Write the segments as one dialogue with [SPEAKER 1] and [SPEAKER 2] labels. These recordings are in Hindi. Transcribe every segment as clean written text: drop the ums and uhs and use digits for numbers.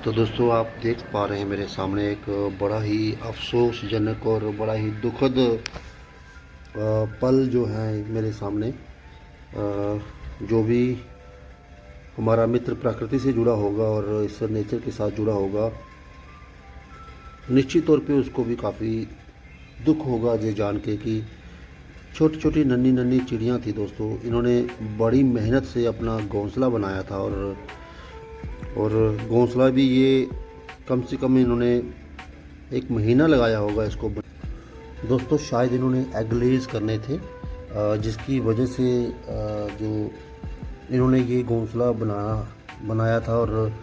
[SPEAKER 1] तो दोस्तों आप देख पा रहे हैं मेरे सामने एक बड़ा ही अफसोसजनक और बड़ा ही दुखद पल जो है मेरे सामने। जो भी हमारा मित्र प्रकृति से जुड़ा होगा और इस नेचर के साथ जुड़ा होगा, निश्चित तौर पे उसको भी काफ़ी दुख होगा ये जान के कि छोटी छोटी नन्ही नन्ही चिड़ियाँ थी दोस्तों। इन्होंने बड़ी मेहनत से अपना घोंसला बनाया था और घोंसला भी ये कम से कम इन्होंने एक महीना लगाया होगा इसको। दोस्तों शायद इन्होंने एग लेज करने थे, जिसकी वजह से जो इन्होंने ये घोंसला बनाया था। और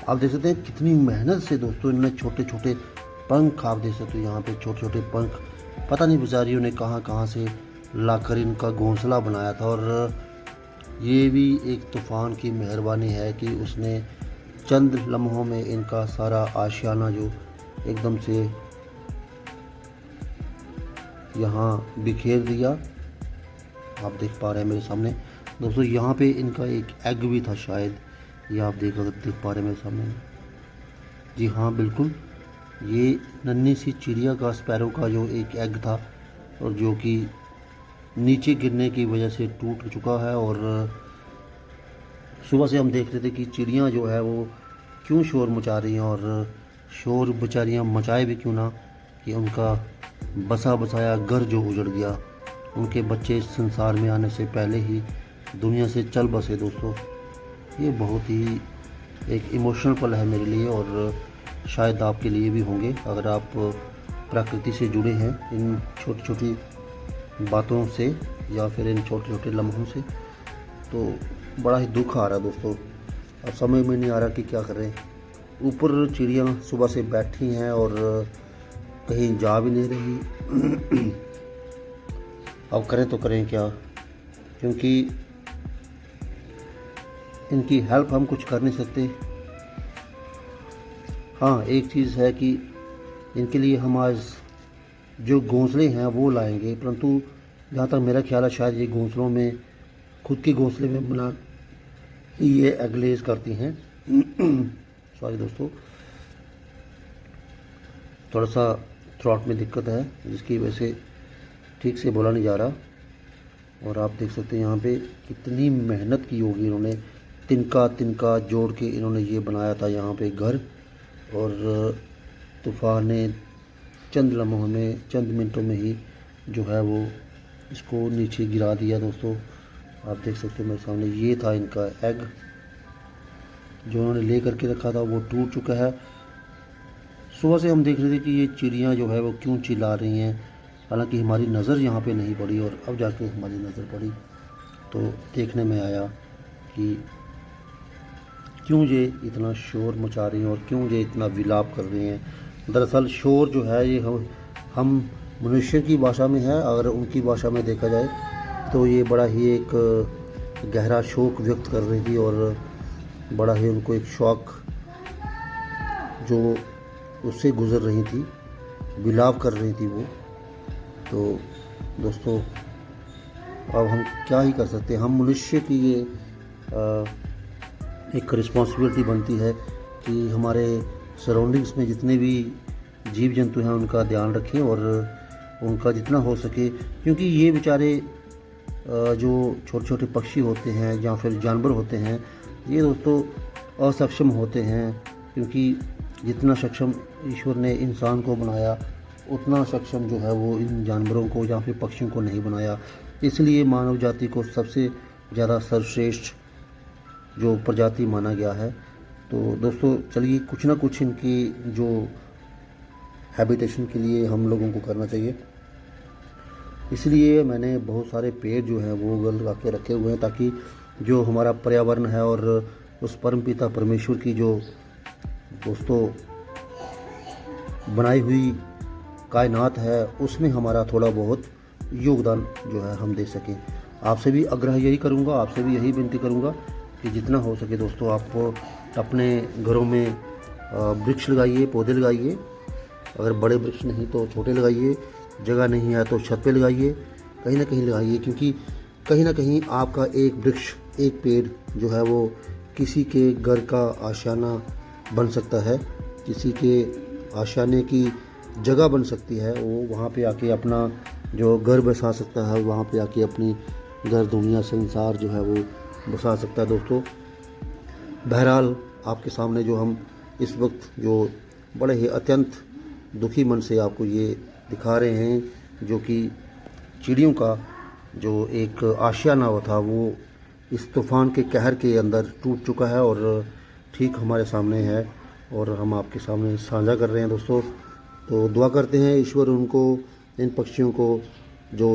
[SPEAKER 1] आप देख सकते हैं कितनी मेहनत से दोस्तों इन्होंने छोटे छोटे पंख, आप देख सकते हो यहाँ पे छोटे छोटे पंख, पता नहीं बेचारियों ने कहाँ कहाँ से लाकर इनका घोंसला बनाया था। और ये भी एक तूफ़ान की मेहरबानी है कि उसने चंद लम्हों में इनका सारा आशियाना जो एकदम से यहाँ बिखेर दिया। आप देख पा रहे हैं मेरे सामने दोस्तों, यहाँ पे इनका एक एग भी था शायद, ये आप देख पा रहे हैं मेरे सामने। जी हाँ बिल्कुल, ये नन्ही सी चिड़िया का, स्पैरो का जो एक एग था और जो कि नीचे गिरने की वजह से टूट चुका है। और सुबह से हम देख रहे थे कि चिड़ियाँ जो है वो क्यों शोर मचा रही हैं, और शोर बेचारियाँ मचाए भी क्यों ना कि उनका बसा बसाया घर जो उजड़ गया, उनके बच्चे इस संसार में आने से पहले ही दुनिया से चल बसे। दोस्तों ये बहुत ही एक इमोशनल पल है मेरे लिए, और शायद आपके लिए भी होंगे अगर आप प्रकृति से जुड़े हैं इन छोटी छोटी बातों से या फिर इन छोटे छोटे लम्हों से। तो बड़ा ही दुख आ रहा है दोस्तों, अब समझ में नहीं आ रहा कि क्या करें। ऊपर चिड़ियाँ सुबह से बैठी हैं और कहीं जा भी नहीं रही। अब करें तो करें क्या, क्योंकि इनकी हेल्प हम कुछ कर नहीं सकते। हाँ एक चीज़ है कि इनके लिए हम आज जो घोंसले हैं वो लाएंगे, परंतु जहाँ तक मेरा ख्याल है शायद ये घोंसलों में, खुद के घोंसले में बना ये एग लेज करती हैं। सॉरी दोस्तों, थोड़ा सा थ्रॉट में दिक्कत है जिसकी वजह से ठीक से बोला नहीं जा रहा। और आप देख सकते हैं यहाँ पे कितनी मेहनत की होगी इन्होंने, तिनका तिनका जोड़ के इन्होंने ये बनाया था यहाँ पे घर। और तूफ़ान ने चंद लम्हों में, चंद मिनटों में ही जो है वो इसको नीचे गिरा दिया। दोस्तों आप देख सकते हो मेरे सामने, ये था इनका एग जो उन्होंने ले करके रखा था, वो टूट चुका है। सुबह से हम देख रहे थे कि ये चिड़ियाँ जो है वो क्यों चिल्ला रही हैं, हालांकि हमारी नज़र यहाँ पे नहीं पड़ी, और अब जाके हमारी नज़र पड़ी तो देखने में आया कि क्यों ये इतना शोर मचा रही हैं और क्यों ये इतना विलाप कर रही हैं। दरअसल शोर जो है ये हम मनुष्य की भाषा में है, अगर उनकी भाषा में देखा जाए तो ये बड़ा ही एक गहरा शोक व्यक्त कर रही थी, और बड़ा ही उनको एक शौक जो उससे गुज़र रही थी, विलाप कर रही थी वो। तो दोस्तों अब हम क्या ही कर सकते हैं, हम मनुष्य की ये एक रिस्पॉन्सिबिलिटी बनती है कि हमारे सराउंडिंग्स में जितने भी जीव जंतु हैं उनका ध्यान रखें और उनका जितना हो सके, क्योंकि ये बेचारे जो छोटे छोटे पक्षी होते हैं या फिर जानवर होते हैं, ये दोस्तों असक्षम होते हैं, क्योंकि जितना सक्षम ईश्वर ने इंसान को बनाया उतना सक्षम जो है वो इन जानवरों को या फिर पक्षियों को नहीं बनाया। इसलिए मानव जाति को सबसे ज़्यादा सर्वश्रेष्ठ जो प्रजाति माना गया है। तो दोस्तों चलिए कुछ ना कुछ इनकी जो हैबिटेशन के लिए हम लोगों को करना चाहिए। इसलिए मैंने बहुत सारे पेड़ जो हैं वो लगा के रखे हुए हैं, ताकि जो हमारा पर्यावरण है और उस परमपिता परमेश्वर की जो दोस्तों बनाई हुई कायनात है उसमें हमारा थोड़ा बहुत योगदान जो है हम दे सकें। आपसे भी आग्रह यही करूँगा, आपसे भी यही विनती करूँगा कि जितना हो सके दोस्तों आप अपने घरों में वृक्ष लगाइए, पौधे लगाइए। अगर बड़े वृक्ष नहीं तो छोटे लगाइए, जगह नहीं है तो छत पे लगाइए, कहीं ना कहीं लगाइए, क्योंकि कहीं ना कहीं आपका एक वृक्ष, एक पेड़ जो है वो किसी के घर का आशियाना बन सकता है, किसी के आशियाने की जगह बन सकती है। वो वहाँ पे आके अपना जो घर बसा सकता है, वहाँ पे आके अपनी घर दुनिया संसार जो है वो बसा सकता है दोस्तों। बहरहाल आपके सामने जो हम इस वक्त जो बड़े ही अत्यंत दुखी मन से आपको ये दिखा रहे हैं, जो कि चिड़ियों का जो एक आशियाना था वो इस तूफ़ान के कहर के अंदर टूट चुका है और ठीक हमारे सामने है और हम आपके सामने साझा कर रहे हैं दोस्तों। तो दुआ करते हैं ईश्वर उनको, इन पक्षियों को जो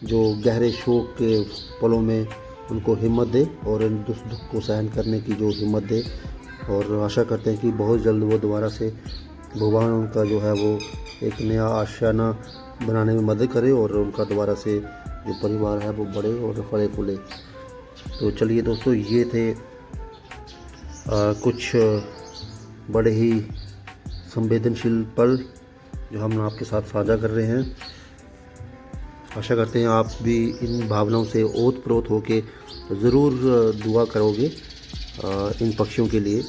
[SPEAKER 1] जो गहरे शोक के पलों में उनको हिम्मत दे और इन दुख को सहन करने की जो हिम्मत दे। और आशा करते हैं कि बहुत जल्द वो दोबारा से भगवान उनका जो है वो एक नया आशियाना बनाने में मदद करे और उनका दोबारा से जो परिवार है वो बढ़े और फले फूले। तो चलिए दोस्तों, ये थे कुछ बड़े ही संवेदनशील पल जो हम आपके साथ साझा कर रहे हैं। आशा करते हैं आप भी इन भावनाओं से ओत-प्रोत होके ज़रूर दुआ करोगे इन पक्षियों के लिए,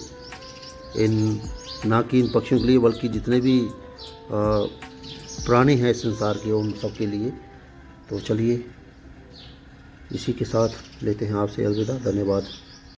[SPEAKER 1] ना कि इन पक्षियों के लिए बल्कि जितने भी प्राणी हैं इस संसार के, उन सब के लिए। तो चलिए इसी के साथ लेते हैं आपसे अलविदा। धन्यवाद।